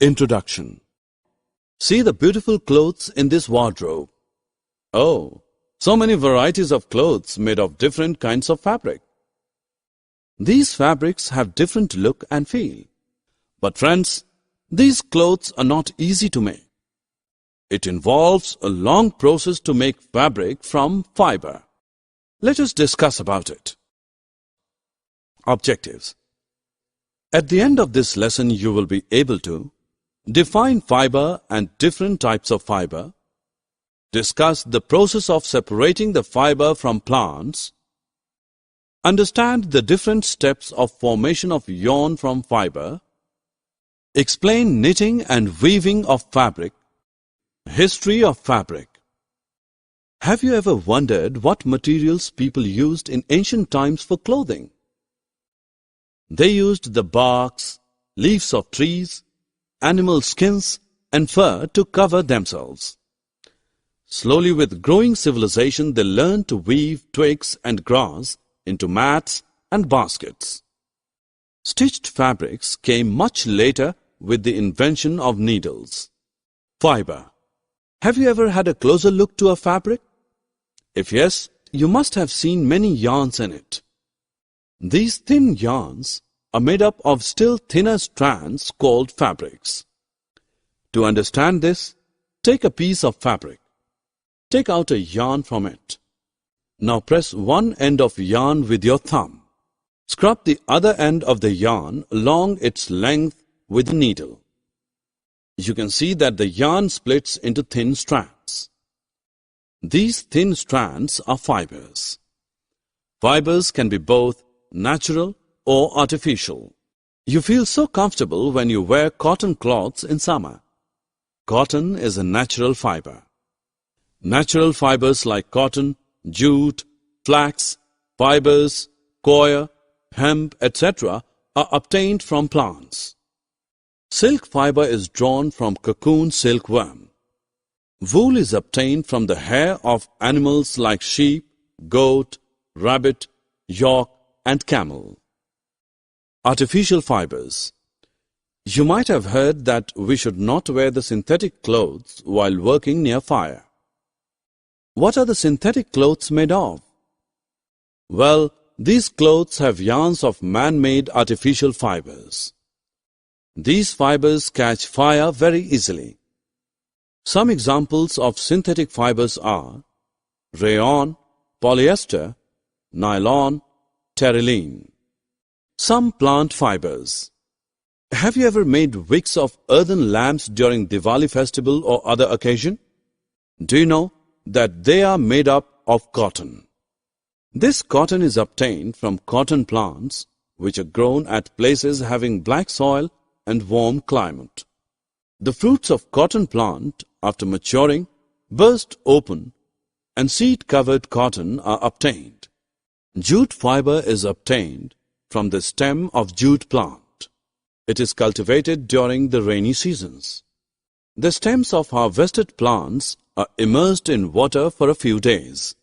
Introduction. See the beautiful clothes in this wardrobe. Oh, so many varieties of clothes made of different kinds of fabric. These fabrics have different look and feel. But friends, these clothes are not easy to make. It involves a long process to make fabric from fiber. Let us discuss about it. Objectives. At the end of this lesson, you will be able to define fiber and different types of fiber, discuss the process of separating the fiber from plants, understand the different steps of formation of yarn from fiber, explain knitting and weaving of fabric, history of fabric. Have you ever wondered what materials people used in ancient times for clothing? They used the barks, leaves of trees, animal skins and fur to cover themselves. Slowly, with growing civilization, they learned to weave twigs and grass into mats and baskets. Stitched fabrics came much later with the invention of needles. Fiber. Have you ever had a closer look to a fabric? If yes, you must have seen many yarns in it. These thin yarns are made up of still thinner strands called fabrics. To understand this, take a piece of fabric. Take out a yarn from it. Now press one end of yarn with your thumb. Scrub the other end of the yarn along its length with a needle. You can see that the yarn splits into thin strands. These thin strands are fibers. Fibers can be both natural or artificial. You feel so comfortable when you wear cotton cloths in summer. Cotton is a natural fiber. Natural fibers like cotton, jute, flax, fibers, coir, hemp, etc. are obtained from plants. Silk fiber is drawn from cocoon silkworm. Wool is obtained from the hair of animals like sheep, goat, rabbit, yak, and camel. Artificial fibers. You might have heard that we should not wear the synthetic clothes while working near fire. What are the synthetic clothes made of? Well, these clothes have yarns of man-made artificial fibers. These fibers catch fire very easily. Some examples of synthetic fibers are rayon, polyester, nylon, terylene. Some plant fibers. Have you ever made wicks of earthen lamps during Diwali festival or other occasion? Do you know that they are made up of cotton? This cotton is obtained from cotton plants which are grown at places having black soil and warm climate. The fruits of cotton plant, after maturing, burst open and seed-covered cotton are obtained. Jute fiber is obtained from the stem of jute plant. It is cultivated during the rainy seasons. The stems of harvested plants are immersed in water for a few days.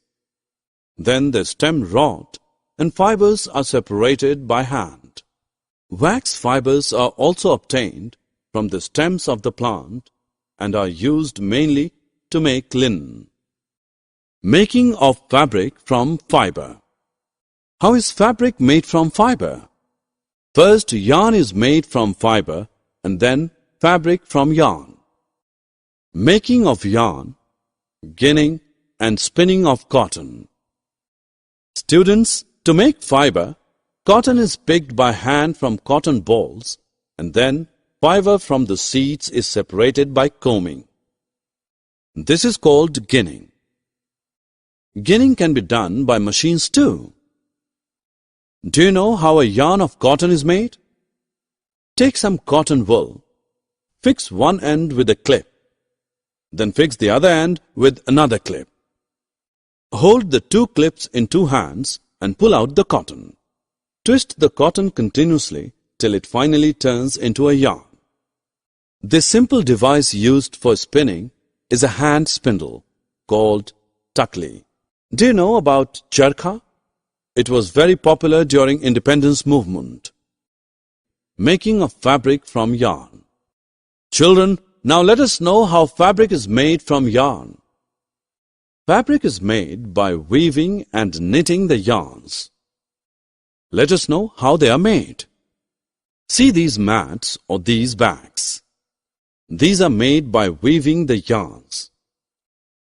Then the stem rot and fibers are separated by hand. Wax fibers are also obtained from the stems of the plant and are used mainly to make linen. Making of fabric from fiber. How is fabric made from fiber? First, yarn is made from fiber and then fabric from yarn. Making of yarn, ginning and spinning of cotton. Students, to make fiber, cotton is picked by hand from cotton balls and then fiber from the seeds is separated by combing. This is called ginning. Ginning can be done by machines too. Do you know how a yarn of cotton is made? Take some cotton wool, fix one end with a clip, then fix the other end with another clip. Hold the two clips in two hands and pull out the cotton. Twist the cotton continuously till it finally turns into a yarn. This simple device used for spinning is a hand spindle called takli. Do you know about charkha? It was very popular during independence movement. Making of fabric from yarn. Children, now let us know how fabric is made from yarn. Fabric is made by weaving and knitting the yarns. Let us know how they are made. See these mats or these bags. These are made by weaving the yarns.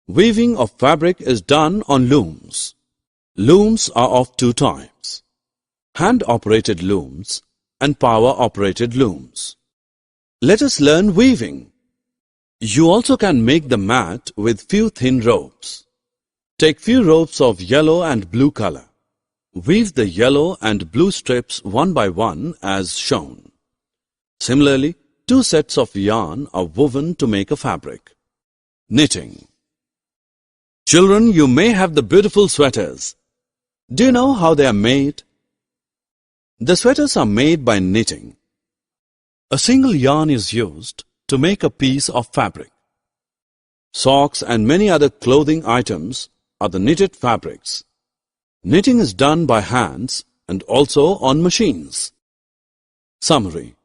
Weaving of fabric is done on looms. Looms are of two types: hand-operated looms and power-operated looms. Let us learn weaving. You also can make the mat with few thin ropes. Take few ropes of yellow and blue color. Weave the yellow and blue strips one by one as shown. Similarly, two sets of yarn are woven to make a fabric. Knitting. Children, you may have the beautiful sweaters. Do you know how they are made? The sweaters are made by knitting. A single yarn is used to make a piece of fabric. Socks and many other clothing items are the knitted fabrics. Knitting is done by hands and also on machines. Summary.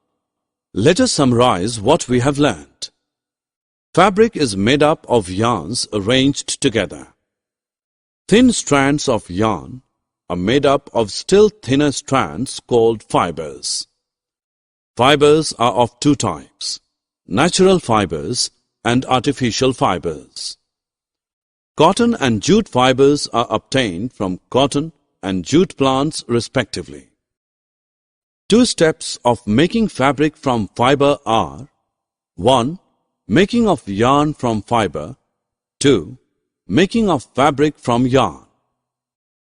Let us summarize what we have learnt. Fabric is made up of yarns arranged together. Thin strands of yarn are made up of still thinner strands called fibers. Fibers are of two types: natural fibers and artificial fibers. Cotton and jute fibers are obtained from cotton and jute plants respectively. Two steps of making fabric from fiber are: 1. Making of yarn from fiber. 2. Making of fabric from yarn.